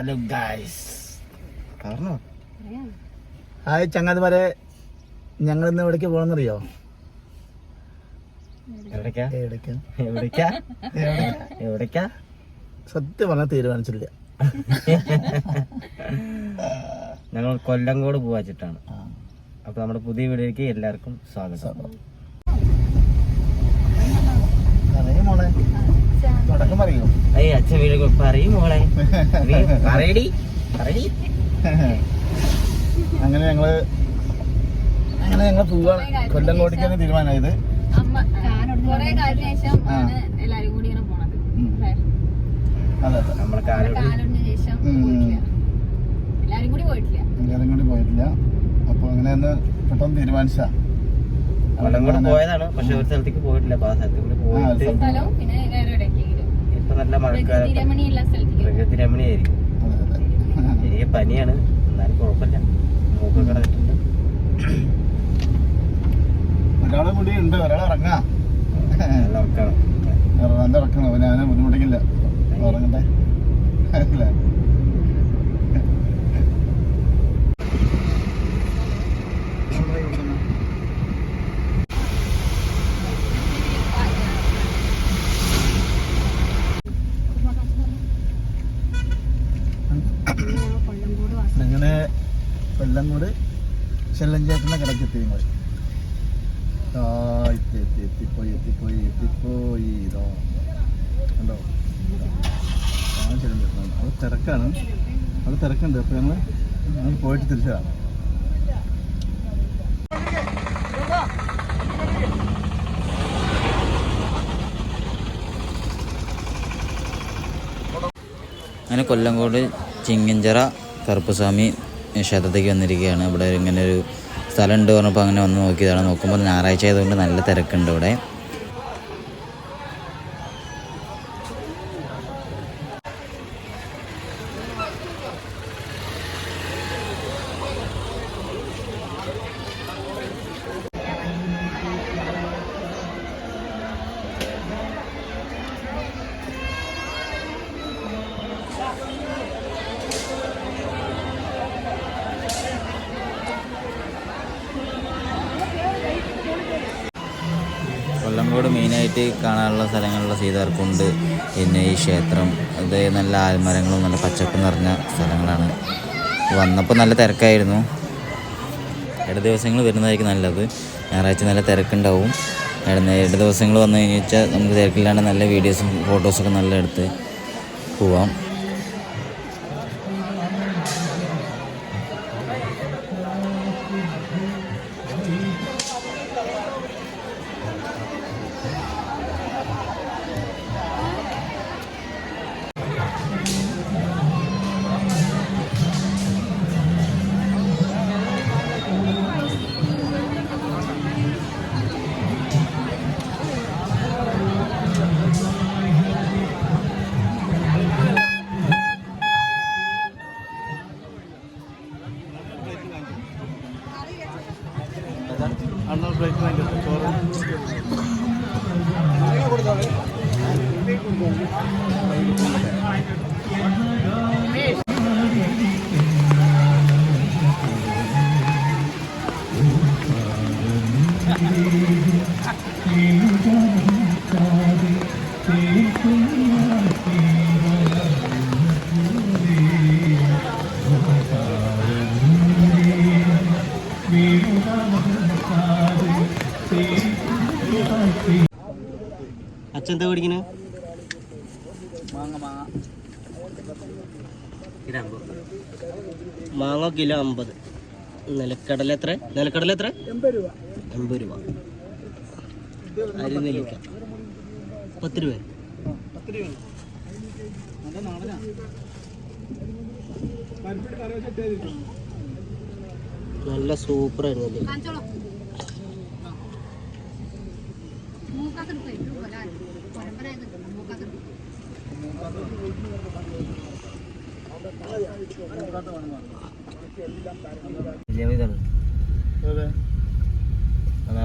Hello guys, പറഞ്ഞോ. Hi ചങ്ങാതിമാരെ, ഞങ്ങൾ ഇന്ന് എവിടേക്ക് പോകണമെന്നറിയോ? എവിടേക്കാ സത്യം പറഞ്ഞാൽ തീരുമാനിച്ചില്ല. ഞങ്ങൾ കൊല്ലങ്കോട് പോവാച്ചിട്ടാണ്. അപ്പൊ നമ്മുടെ പുതിയ വീഡിയോയ്ക്ക് എല്ലാവർക്കും സ്വാഗതം. മോളെ തുടക്കം പറയൂ. അച്ഛൻ വീഡിയോ പറയും മോളെ, പറയടി. അങ്ങനെ ഞങ്ങള് പോവാണ്. കൊല്ലങ്കോട്ടേക്കാണ് തീരുമാനമായത്. നമ്മളെ എല്ലാരും കൂടി പോയിട്ടില്ല. അപ്പൊ അങ്ങനെ ഒന്ന് പെട്ടെന്ന് തീരുമാനിച്ചാ. കൊല്ലങ്കോട് പോയതാണ്, പക്ഷെ ഒരു സ്ഥലത്തേക്ക് പോയിട്ടില്ല. അപ്പൊ ആ സ്ഥലത്തേക്ക് പോയിട്ട് ഇപ്പൊ നല്ല മഴക്കാലം, പ്രകൃതി രമണീയായിരിക്കും. എനിക്ക് പനിയാണ്, എന്നാലും കുഴപ്പമില്ല. മൂക്ക് കിടന്നിട്ടുണ്ട്. ഒരാളെ കൂടി ഉണ്ട്, ഒരാളെ ഇറങ്ങാം. ഇറക്കണം, പിന്നെ അവനെ ബുദ്ധിമുട്ടിക്കില്ല. ഇറങ്ങട്ടെ അല്ലേ? അങ്ങനെ കൊല്ലങ്കോട് ചെല്ലഞ്ചേട്ടൻ്റെ കടക്ക് എത്തി. നിങ്ങൾ എത്തിപ്പോയി ഇതോ കണ്ടോ? അത് തിരക്കാണ്, അത് തിരക്കുണ്ട്. അപ്പോൾ ഞങ്ങൾ പോയിട്ട് തിരിച്ചതാണ്. അങ്ങനെ കൊല്ലങ്കോട് ചിങ്ങഞ്ചിറ കറുപ്പസ്വാമി ക്ഷേത്രത്തേക്ക് വന്നിരിക്കുകയാണ്. ഇവിടെ ഇങ്ങനെ ഒരു സ്ഥലമുണ്ട് പറഞ്ഞപ്പോൾ അങ്ങനെ വന്ന് നോക്കിയതാണ്. നോക്കുമ്പോൾ ഞായറാഴ്ച ആയതുകൊണ്ട് നല്ല തിരക്കുണ്ട് ഇവിടെ. കൊല്ലങ്കോട് മെയിനായിട്ട് കാണാനുള്ള സ്ഥലങ്ങളുള്ള സീതാർകുണ്ട്, പിന്നെ ഈ ക്ഷേത്രം, അത് നല്ല ആൽമരങ്ങളും നല്ല പച്ചപ്പ് നിറഞ്ഞ സ്ഥലങ്ങളാണ്. വന്നപ്പോൾ നല്ല തിരക്കായിരുന്നു. ഇട ദിവസങ്ങൾ വരുന്നതായിരിക്കും നല്ലത്. ഞായറാഴ്ച നല്ല തിരക്കുണ്ടാവും. ഇട ദിവസങ്ങൾ വന്നു കഴിഞ്ഞാൽ നമുക്ക് തിരക്കില്ലാണ്ട് നല്ല വീഡിയോസും ഫോട്ടോസൊക്കെ നല്ല എടുത്ത് പോവാം. അച്ഛൻ എന്താ പഠിക്കണേ? മാങ്ങ കിലോ 50. നിലക്കടല എത്ര? 80 രൂപ. അരിനെല്ലിക്ക 10 രൂപ. നല്ല സൂപ്പർ ആയിരുന്നു.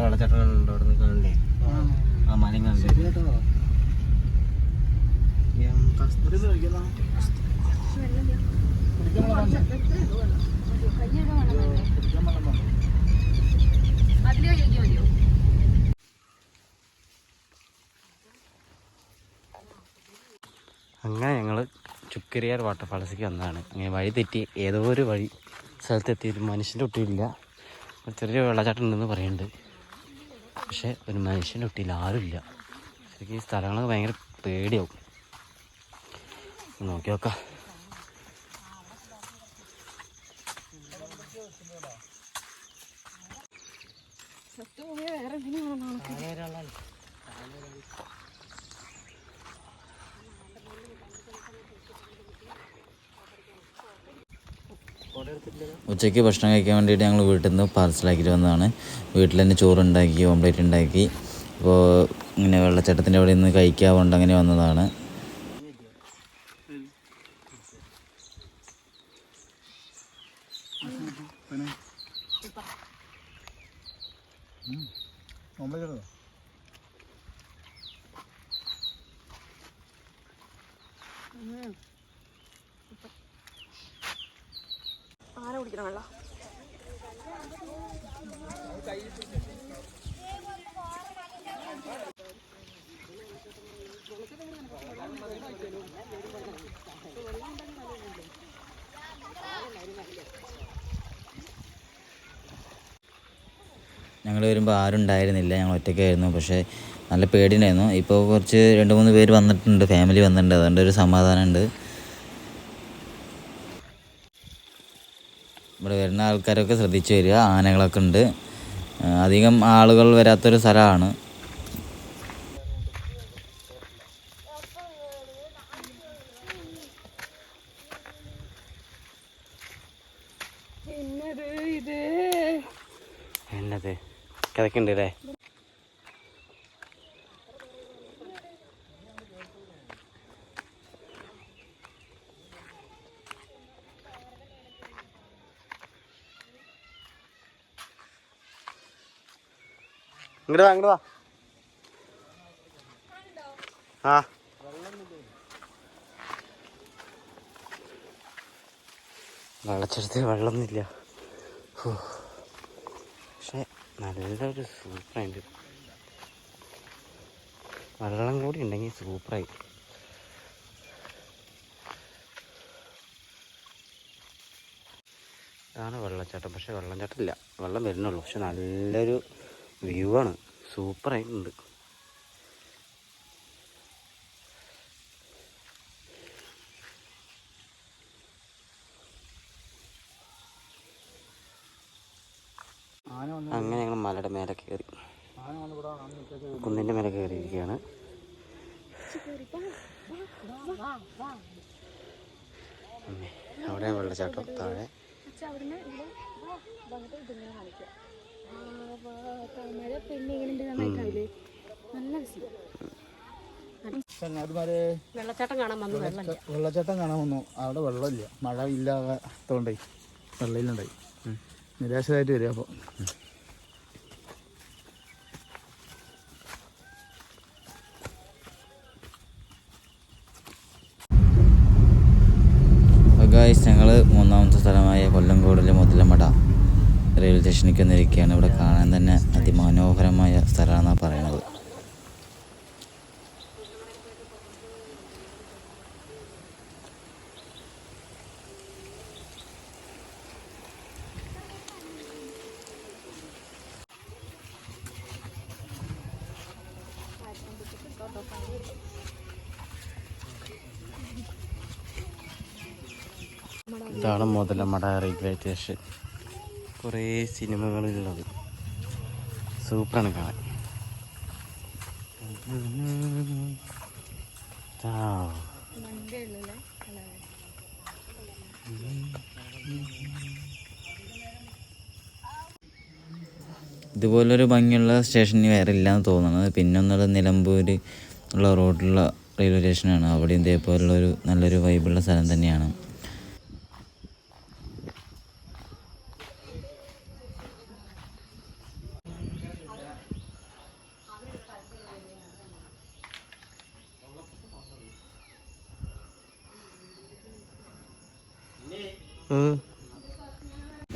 വെള്ളച്ചാട്ടങ്ങളുണ്ട് അവിടെ നിന്ന് കാണണ്ടേ? ആ മലയും കണ്ടേ? അങ്ങനെ ഞങ്ങൾ ചുക്കരിയാർ വാട്ടർഫാൾസിലേക്ക് വന്നതാണ്. അങ്ങനെ വഴി തെറ്റി ഏതോ ഒരു വഴി സ്ഥലത്തെത്തി. ഒരു മനുഷ്യൻ്റെ ഒട്ടിയില്ല. ഒരു ചെറിയ വെള്ളച്ചാട്ടം ഉണ്ടെന്ന് പറയുന്നുണ്ട്, പക്ഷെ ഒരു മനുഷ്യൻ്റെ ഒട്ടിയില്ല, ആരുമില്ല. ശരിക്കും ഈ സ്ഥലങ്ങളൊക്കെ ഭയങ്കര പേടിയാവും. നോക്കി നോക്കാം. ഉച്ചയ്ക്ക് ഭക്ഷണം കഴിക്കാൻ വേണ്ടിയിട്ട് ഞങ്ങൾ വീട്ടിൽ നിന്ന് പാർസലാക്കിയിട്ട് വന്നതാണ്. വീട്ടിൽ തന്നെ ചോറുണ്ടാക്കി, ഓംലേറ്റ് ഉണ്ടാക്കി. അപ്പോൾ ഇങ്ങനെ വെള്ളച്ചാട്ടത്തിൻ്റെ അവിടെ നിന്ന് കഴിക്കാവുണ്ട് അങ്ങനെ വന്നതാണ്. ആരെ കുടിക്കണ വെള്ളം? ഞങ്ങൾ വരുമ്പോൾ ആരും ഉണ്ടായിരുന്നില്ല, ഞങ്ങൾ ഒറ്റയ്ക്കായിരുന്നു. പക്ഷേ നല്ല പേടിയുണ്ടായിരുന്നു. ഇപ്പോൾ കുറച്ച് 2-3 പേര് വന്നിട്ടുണ്ട്, ഫാമിലി വന്നിട്ടുണ്ട്, അതുകൊണ്ട് ഒരു സമാധാനമുണ്ട്. ഇവിടെ വരുന്ന ആൾക്കാരൊക്കെ ശ്രദ്ധിച്ച് വരിക. ആനകളൊക്കെ ഉണ്ട്. അധികം ആളുകൾ വരാത്തൊരു സ്ഥലമാണ്. എന്നത് കിതക്കുണ്ട് അല്ലേ? ഇങ്ങോട്ട് വാ. ആ വെള്ളച്ചാട്ടത്തിൽ വെള്ളമൊന്നുമില്ല, പക്ഷെ നല്ലൊരു സൂപ്പറായിട്ട് വെള്ളം കൂടി ഉണ്ടെങ്കിൽ സൂപ്പറായി. ഇതാണ് വെള്ളച്ചാട്ടം. പക്ഷെ വെള്ളച്ചാട്ടമില്ല, വെള്ളം വരുന്നുള്ളൂ. പക്ഷെ നല്ലൊരു വ്യൂ ആണ്, സൂപ്പറായിട്ടുണ്ട്. അങ്ങനെ ഞങ്ങൾ മലയുടെ മേലെ കയറി, കുന്നിൻ്റെ മേലെ കയറിയിരിക്കുകയാണ്. അവിടെ വെള്ളച്ചാട്ടം താഴെ. വെള്ളച്ചാട്ടം കാണാൻ വന്നു. അവിടെ വെള്ളമില്ല, മഴ ഇല്ലാത്തോണ്ടേ വെള്ളയിലുണ്ടായി. നിരാശരായിട്ട് വരിക. അപ്പോൾ ഞങ്ങൾ 3ാമത്തെ സ്ഥലമായ കൊല്ലങ്കോടിലെ മുതലമട റെയിൽവേ സ്റ്റേഷനിലേക്ക് വന്നിരിക്കുകയാണ്. ഇവിടെ കാണാൻ തന്നെ അതിമനോഹരമായ സ്ഥലമാണെന്നാണ് പറയുന്നത്. ഇതാണ് മുതലമട റെയിൽവേ സ്റ്റേഷൻ. കുറേ സിനിമകളുള്ളത്, സൂപ്പറാണ് കാണാൻ. ഇതുപോലൊരു ഭംഗിയുള്ള സ്റ്റേഷൻ വേറെ ഇല്ലയെന്ന് തോന്നുന്നത്. പിന്നെ ഒന്നുള്ളത് നിലമ്പൂർ ഉള്ള റോഡിലുള്ള റെയിൽവേ സ്റ്റേഷനാണ്. അവിടെയും ഇതേപോലുള്ളൊരു നല്ലൊരു വൈബുള്ള സ്ഥലം തന്നെയാണ്.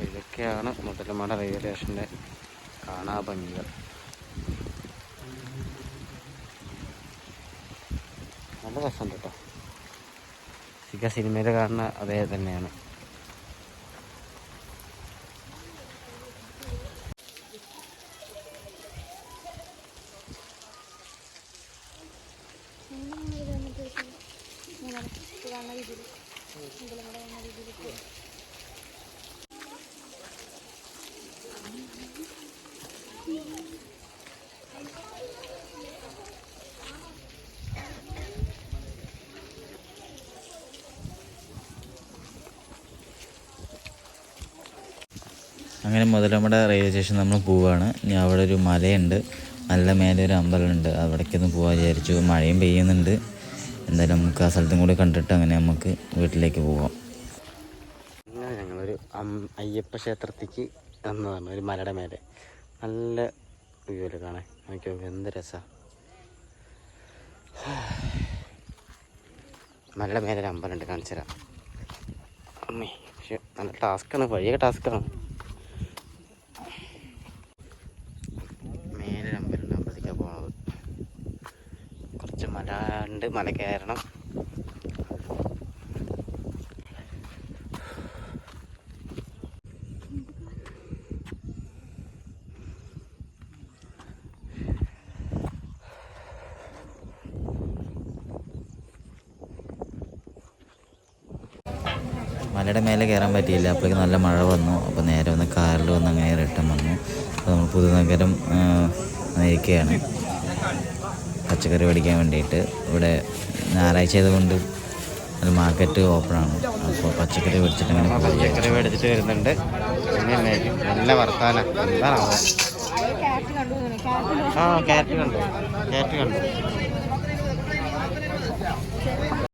ഇതൊക്കെയാണ് മുതലമട റെയിൽവേ സ്റ്റേഷൻ്റെ കാണാഭംഗികൾ. നല്ല രസമുണ്ട് കേട്ടോ. സിനിമയിൽ കാണുന്ന അതേ തന്നെയാണ്. അങ്ങനെ മുതലമട റെയിൽവേ സ്റ്റേഷൻ നമ്മൾ പോവുകയാണ്. ഇനി അവിടെ ഒരു മലയുണ്ട്, നല്ല മേലെ ഒരു അമ്പലമുണ്ട്, അവിടേക്കൊന്ന് പോകാൻ വിചാരിച്ചു. മഴയും പെയ്യുന്നുണ്ട്. എന്തായാലും നമുക്ക് ആ സ്ഥലത്തും കൂടി കണ്ടിട്ട് അങ്ങനെ നമുക്ക് വീട്ടിലേക്ക് പോവാം. അങ്ങനെ ഞങ്ങളൊരു അയ്യപ്പ ക്ഷേത്രത്തിലേക്ക് വന്നതാണ്. ഒരു മലയുടെ മേലെ നല്ല വ്യൂ അല്ലേ കാണാൻ. എനിക്ക് എന്ത് രസമാണ്. മലയുടെ മേലെ ഒരു അമ്പലമുണ്ട്, കാണിച്ചു തരാം. അമ്മേ പക്ഷെ നല്ല ടാസ്ക്കാണ്, വഴിയൊക്കെ ടാസ്ക്കാണ്. മേലെ അമ്പലമുണ്ട്, അമ്പലത്തേക്കാണ് പോണത്. കുറച്ച് മല ഉണ്ട്, മല കയറണം. മലയുടെ മേലെ കയറാൻ പറ്റിയില്ല, അപ്പോഴേക്ക് നല്ല മഴ വന്നു. അപ്പോൾ നേരെ വന്ന് കാറിൽ വന്ന് അങ്ങനെ റിട്ടേൺ വന്നു. അപ്പോൾ നമ്മൾ പുതുനഗരം ഇരിക്കുകയാണ് പച്ചക്കറി മേടിക്കാൻ വേണ്ടിയിട്ട്. ഇവിടെ ഞായറാഴ്ച ആയതുകൊണ്ട് മാർക്കറ്റ് ഓപ്പണാണ്. അപ്പോൾ പച്ചക്കറി മേടിച്ചിട്ട് അങ്ങനെ പച്ചക്കറി മേടിച്ചിട്ട് വരുന്നുണ്ട്. നല്ല വർത്താനം എന്താണാവോ. ക്യാരറ്റ് കണ്ടു.